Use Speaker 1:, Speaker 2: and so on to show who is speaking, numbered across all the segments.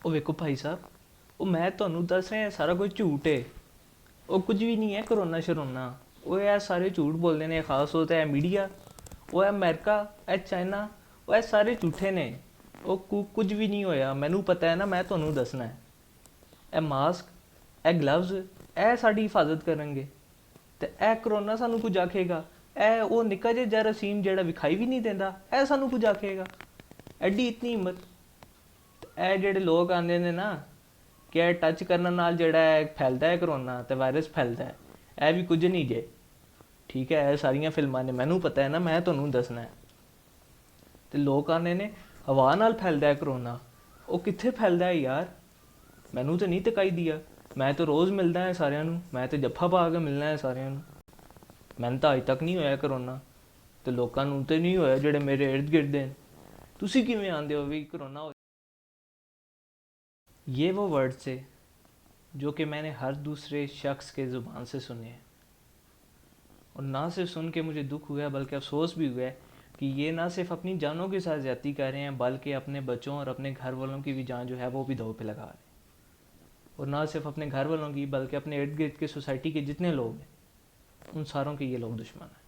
Speaker 1: ਉਹ ਵੇਖੋ ਭਾਈ ਸਾਹਿਬ, ਉਹ ਮੈਂ ਤੁਹਾਨੂੰ ਦੱਸ ਰਿਹਾ ਸਾਰਾ ਕੁਝ ਝੂਠ ਹੈ। ਉਹ ਕੁਝ ਵੀ ਨਹੀਂ ਹੈ ਕਰੋਨਾ ਸ਼ਰੋਨਾ। ਉਹ ਇਹ ਸਾਰੇ ਝੂਠ ਬੋਲਦੇ ਨੇ, ਖਾਸ ਤੌਰ 'ਤੇ ਇਹ ਮੀਡੀਆ, ਉਹ ਹੈ ਅਮਰੀਕਾ, ਇਹ ਚਾਈਨਾ, ਉਹ ਇਹ ਸਾਰੇ ਝੂਠੇ ਨੇ। ਉਹ ਕੁਝ ਵੀ ਨਹੀਂ ਹੋਇਆ, ਮੈਨੂੰ ਪਤਾ ਹੈ ਨਾ, ਮੈਂ ਤੁਹਾਨੂੰ ਦੱਸਣਾ ਹੈ। ਇਹ ਮਾਸਕ, ਇਹ ਗਲਵਜ਼, ਇਹ ਸਾਡੀ ਹਿਫਾਜ਼ਤ ਕਰਨਗੇ। ਤੇ ਇਹ ਕਰੋਨਾ ਸਾਨੂੰ ਕੁਝ ਆਖੇਗਾ? ਇਹ ਉਹ ਨਿੱਕਾ ਜਿਹਾ ਜਰਾਸੀਮ ਜਿਹੜਾ ਵਿਖਾਈ ਵੀ ਨਹੀਂ ਦਿੰਦਾ, ਇਹ ਸਾਨੂੰ ਕੁਝ ਆਖੇਗਾ? ਐਡੀ ਇਤਨੀ ਹਿੰਮਤ। ਇਹ ਜਿਹੜੇ ਲੋਕ ਆਉਂਦੇ ਨੇ ਨਾ ਕਿ ਇਹ ਟੱਚ ਕਰਨ ਨਾਲ ਜਿਹੜਾ ਹੈ ਫੈਲਦਾ ਹੈ ਕਰੋਨਾ ਤੇ ਵਾਇਰਸ ਫੈਲਦਾ ਹੈ, ਇਹ ਵੀ ਕੁਝ ਨਹੀਂ ਜੇ। ਠੀਕ ਹੈ, ਇਹ ਸਾਰੀਆਂ ਫਿਲਮਾਂ ਨੇ, ਮੈਨੂੰ ਪਤਾ ਹੈ ਨਾ, ਮੈਂ ਤੁਹਾਨੂੰ ਦੱਸਣਾ ਹੈ। ਤੇ ਲੋਕ ਆਉਂਦੇ ਨੇ ਹਵਾ ਨਾਲ ਫੈਲਦਾ ਹੈ ਕਰੋਨਾ। ਉਹ ਕਿੱਥੇ ਫੈਲਦਾ ਹੈ ਯਾਰ? ਮੈਨੂੰ ਤਾਂ ਨਹੀਂ ਤਕਾਈ ਦਿਆ। ਮੈਂ ਤਾਂ ਰੋਜ਼ ਮਿਲਦਾ ਹੈ ਸਾਰਿਆਂ ਨੂੰ, ਮੈਂ ਤਾਂ ਜੱਫਾ ਪਾ ਕੇ ਮਿਲਣਾ ਹੈ ਸਾਰਿਆਂ ਨੂੰ। ਮੈਨੂੰ ਤਾਂ ਅਜੇ ਤੱਕ ਨਹੀਂ ਹੋਇਆ ਕਰੋਨਾ, ਤੇ ਲੋਕਾਂ ਨੂੰ ਤਾਂ ਨਹੀਂ ਹੋਇਆ ਜਿਹੜੇ ਮੇਰੇ ਇਰਦ ਗਿਰਦ ਨੇ। ਤੁਸੀਂ ਕਿਵੇਂ ਆਂਦੇ ਹੋ ਵੀ ਕਰੋਨਾ ਹੋ? یہ وہ ورڈ سے جو کہ میں نے ہر دوسرے شخص کے زبان سے سنے ہیں، اور نہ صرف سن کے مجھے دکھ ہوا ہے بلکہ افسوس بھی ہوا ہے کہ یہ نہ صرف اپنی جانوں کے ساتھ زیادتی کر رہے ہیں بلکہ اپنے بچوں اور اپنے گھر والوں کی بھی جان جو ہے وہ بھی داؤ پہ لگا رہے ہیں۔ اور نہ صرف اپنے گھر والوں کی بلکہ اپنے ارد گرد کے سوسائٹی کے جتنے لوگ ہیں ان ساروں کے یہ لوگ دشمن ہیں۔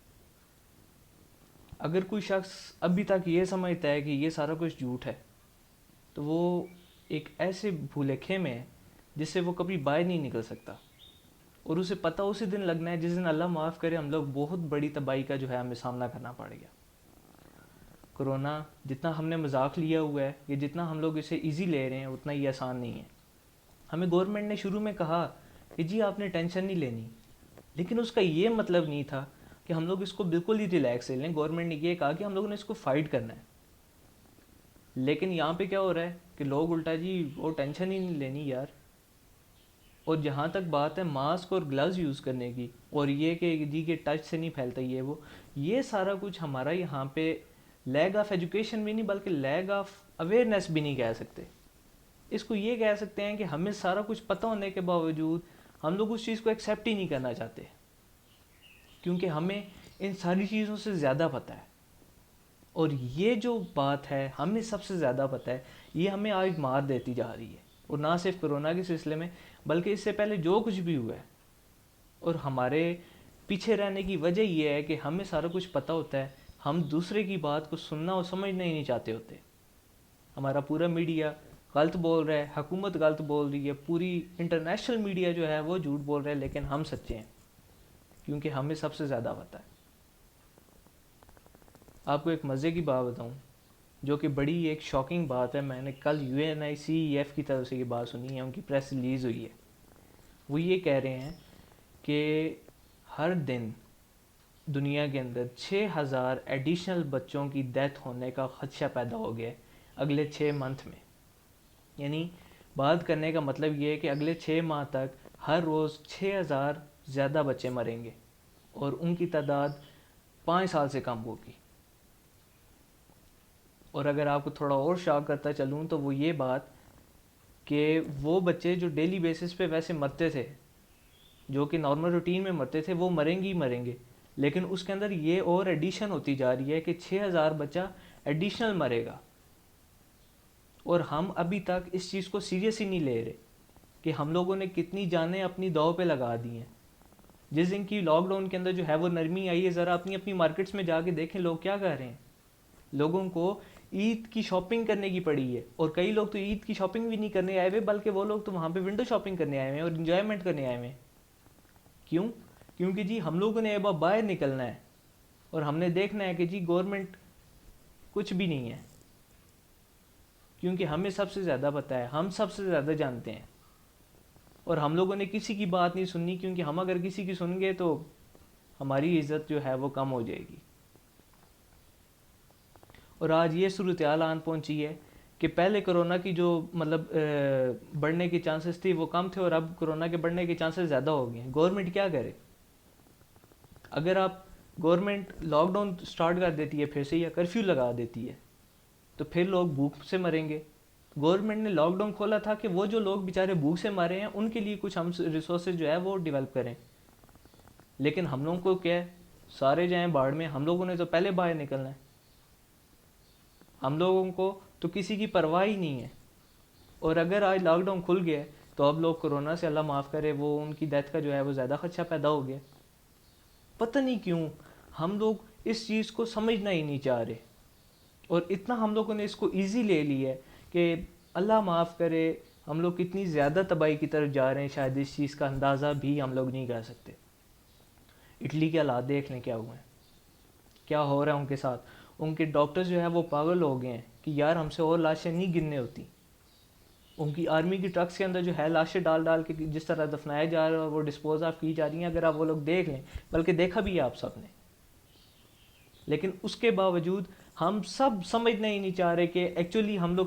Speaker 1: اگر کوئی شخص ابھی تک یہ سمجھتا ہے کہ یہ سارا کچھ جھوٹ ہے تو وہ ایک ایسے بھولے میں ہے جس سے وہ کبھی باہر نہیں نکل سکتا، اور اسے پتہ اسی دن لگنا ہے جس دن اللہ معاف کرے ہم لوگ بہت بڑی تباہی کا جو ہے ہمیں سامنا کرنا پڑے گا۔ کرونا جتنا ہم نے مذاق لیا ہوا ہے یا جتنا ہم لوگ اسے ایزی لے رہے ہیں اتنا ہی آسان نہیں ہے۔ ہمیں گورنمنٹ نے شروع میں کہا کہ جی آپ نے ٹینشن نہیں لینی، لیکن اس کا یہ مطلب نہیں تھا کہ ہم لوگ اس کو بالکل ہی ریلیکس لے لیں۔ گورنمنٹ نے یہ کہا کہ ہم لوگوں نے اس کو فائٹ کرنا ہے، لیکن یہاں پہ کیا ہو رہا ہے کہ لوگ الٹا جی وہ ٹینشن ہی نہیں لینی یار۔ اور جہاں تک بات ہے ماسک اور گلوز یوز کرنے کی، اور یہ کہ جی کہ ٹچ سے نہیں پھیلتا یہ سارا کچھ ہمارا یہاں پہ لیگ آف ایجوکیشن بھی نہیں بلکہ لیگ آف اویئرنیس بھی نہیں کہہ سکتے، اس کو یہ کہہ سکتے ہیں کہ ہمیں سارا کچھ پتہ ہونے کے باوجود ہم لوگ اس چیز کو ایکسیپٹ ہی نہیں کرنا چاہتے، کیونکہ ہمیں ان ساری چیزوں سے زیادہ پتہ ہے۔ اور یہ جو بات ہے ہمیں سب سے زیادہ پتہ ہے، یہ ہمیں آج مار دیتی جا رہی ہے۔ اور نہ صرف کرونا کے سلسلے میں بلکہ اس سے پہلے جو کچھ بھی ہوا ہے، اور ہمارے پیچھے رہنے کی وجہ یہ ہے کہ ہمیں سارا کچھ پتہ ہوتا ہے، ہم دوسرے کی بات کو سننا اور سمجھنا ہی نہیں چاہتے ہوتے۔ ہمارا پورا میڈیا غلط بول رہا ہے، حکومت غلط بول رہی ہے، پوری انٹرنیشنل میڈیا جو ہے وہ جھوٹ بول رہا ہے، لیکن ہم سچے ہیں کیونکہ ہمیں سب سے زیادہ پتہ ہے۔ آپ کو ایک مزے کی بات بتاؤں جو کہ بڑی ایک شاکنگ بات ہے، میں نے کل UNICEF کی طرف سے یہ بات سنی ہے، ان کی پریس ریلیز ہوئی ہے۔ وہ یہ کہہ رہے ہیں کہ ہر دن دنیا کے اندر 6000 ایڈیشنل بچوں کی ڈیتھ ہونے کا خدشہ پیدا ہو گیا ہے اگلے 6 منتھ میں۔ یعنی بات کرنے کا مطلب یہ ہے کہ اگلے 6 ماہ تک ہر روز 6000 زیادہ بچے مریں گے، اور ان کی تعداد 5 سال سے کم ہوگی۔ اور اگر آپ کو تھوڑا اور شاک کرتا چلوں تو وہ یہ بات کہ وہ بچے جو ڈیلی بیسس پہ ویسے مرتے تھے، جو کہ نارمل روٹین میں مرتے تھے، وہ مریں گے ہی مریں گے، لیکن اس کے اندر یہ اور ایڈیشن ہوتی جا رہی ہے کہ 6000 بچہ ایڈیشنل مرے گا۔ اور ہم ابھی تک اس چیز کو سیریس ہی نہیں لے رہے کہ ہم لوگوں نے کتنی جانیں اپنی داؤ پہ لگا دی ہیں۔ جس دن کی لاک ڈاؤن کے اندر جو ہے وہ نرمی آئی ہے، ذرا اپنی اپنی مارکیٹس میں جا کے دیکھیں لوگ کیا کر رہے ہیں۔ لوگوں کو عید کی شاپنگ کرنے کی پڑی ہے، اور کئی لوگ تو عید کی شاپنگ بھی نہیں کرنے آئے ہوئے بلکہ وہ لوگ تو وہاں پہ ونڈو شاپنگ کرنے آئے ہوئے ہیں اور انجوائمنٹ کرنے آئے ہوئے ہیں۔ کیوں؟ کیونکہ جی ہم لوگوں نے اب باہر نکلنا ہے اور ہم نے دیکھنا ہے کہ جی گورنمنٹ کچھ بھی نہیں ہے، کیونکہ ہمیں سب سے زیادہ پتہ ہے، ہم سب سے زیادہ جانتے ہیں، اور ہم لوگوں نے کسی کی بات نہیں سننی، کیونکہ ہم اگر کسی کی سن گے تو ہماری عزت جو ہے وہ کم ہو جائے گی۔ اور آج یہ صورتحال آن پہنچی ہے کہ پہلے کرونا کی جو بڑھنے کے چانسز تھی وہ کم تھے، اور اب کرونا کے بڑھنے کے چانسز زیادہ ہو گئے ہیں۔ گورنمنٹ کیا کرے؟ اگر آپ گورنمنٹ لاک ڈاؤن سٹارٹ کر دیتی ہے پھر سے یا کرفیو لگا دیتی ہے تو پھر لوگ بھوک سے مریں گے۔ گورنمنٹ نے لاک ڈاؤن کھولا تھا کہ وہ جو لوگ بیچارے بھوک سے مارے ہیں ان کے لیے کچھ ہم ریسورسز جو ہے وہ ڈیولپ کریں، لیکن ہم لوگوں کو کیا ہے، سارے جائیں باڑ میں، ہم لوگوں نے تو پہلے باہر نکلنا ہے۔ ہم لوگوں کو تو کسی کی پرواہ ہی نہیں ہے۔ اور اگر آج لاک ڈاؤن کھل گیا تو اب لوگ کورونا سے اللہ معاف کرے وہ ان کی ڈیتھ کا جو ہے وہ زیادہ خدشہ پیدا ہو گیا. پتہ نہیں کیوں ہم لوگ اس چیز کو سمجھنا ہی نہیں چاہ رہے, اور اتنا ہم لوگوں نے اس کو ایزی لے لی ہے کہ اللہ معاف کرے ہم لوگ کتنی زیادہ تباہی کی طرف جا رہے ہیں, شاید اس چیز کا اندازہ بھی ہم لوگ نہیں کر سکتے. اٹلی کے حالات دیکھ لیں کیا ہوئے ہیں, کیا ہو رہا ہے ان کے ساتھ. ان کے ڈاکٹرز جو ہے وہ پاگل ہو گئے ہیں کہ یار ہم سے اور لاشیں نہیں گننے ہوتی. ان کی آرمی کی ٹرکس کے اندر جو ہے لاشیں ڈال ڈال کے جس طرح دفنایا جا رہا ہے اور وہ ڈسپوز آف کی جا رہی ہیں, اگر آپ وہ لوگ دیکھ لیں, بلکہ دیکھا بھی ہے آپ سب نے. لیکن اس کے باوجود ہم سب سمجھنا ہی نہیں چاہ رہے کہ ایکچولی ہم لوگ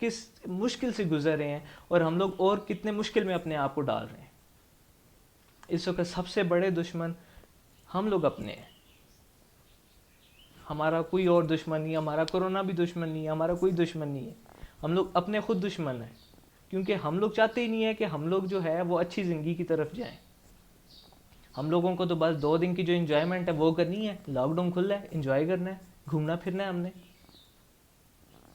Speaker 1: کس مشکل سے گزر رہے ہیں اور ہم لوگ اور کتنے مشکل میں اپنے آپ کو ڈال رہے ہیں. اس وقت سب سے بڑے دشمن ہم لوگ اپنے ہیں. ہمارا کوئی اور دشمن نہیں, ہمارا کورونا بھی دشمن نہیں ہے, ہمارا کوئی دشمن نہیں ہے. ہم لوگ اپنے خود دشمن ہیں, کیونکہ ہم لوگ چاہتے ہی نہیں ہیں کہ ہم لوگ جو ہے وہ اچھی زندگی کی طرف جائیں. ہم لوگوں کو تو بس 2 دن کی جو انجوائمنٹ ہے وہ کرنی ہے. لاک ڈاؤن کھل رہا ہے, انجوائے کرنا ہے, گھومنا پھرنا ہے. ہم نے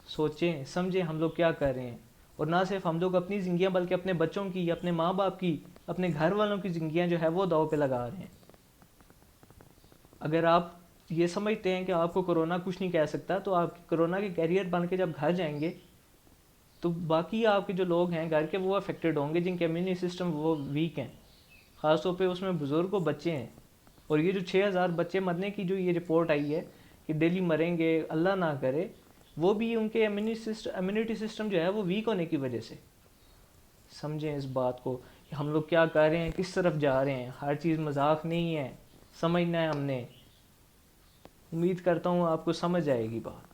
Speaker 1: سوچیں سمجھیں ہم لوگ کیا کر رہے ہیں, اور نہ صرف ہم لوگ اپنی زندگیاں بلکہ اپنے بچوں کی, اپنے ماں باپ کی, اپنے گھر والوں کی زندگیاں جو ہے وہ داؤ پہ لگا رہے ہیں. اگر آپ یہ سمجھتے ہیں کہ آپ کو کرونا کچھ نہیں کہہ سکتا, تو آپ کرونا کے کیریئر بن کے جب گھر جائیں گے تو باقی آپ کے جو لوگ ہیں گھر کے وہ افیکٹڈ ہوں گے جن کے امیونٹی سسٹم وہ ویک ہیں, خاص طور پہ اس میں بزرگ و بچے ہیں. اور یہ جو 6,000 بچے مرنے کی جو یہ رپورٹ آئی ہے کہ ڈیلی مریں گے, اللہ نہ کرے, وہ بھی ان کے امیونٹی سسٹم جو ہے وہ ویک ہونے کی وجہ سے. سمجھیں اس بات کو کہ ہم لوگ کیا کر رہے ہیں, کس طرف جا رہے ہیں. ہر چیز مذاق نہیں ہے, سمجھنا ہے ہم نے. امید کرتا ہوں آپ کو سمجھ آئے گی بات.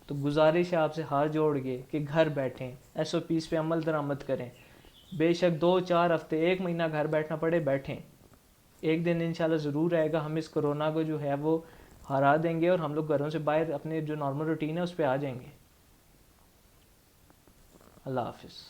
Speaker 1: تو گزارش ہے آپ سے ہاتھ جوڑ کے کہ گھر بیٹھیں, SOPs پہ عمل درآمد کریں. بے شک 2-4 ہفتے 1 مہینہ گھر بیٹھنا پڑے, بیٹھیں. ایک دن انشاءاللہ ضرور آئے گا ہم اس کرونا کو جو ہے وہ ہرا دیں گے, اور ہم لوگ گھروں سے باہر اپنے جو نارمل روٹین ہے اس پہ آ جائیں گے. اللہ حافظ.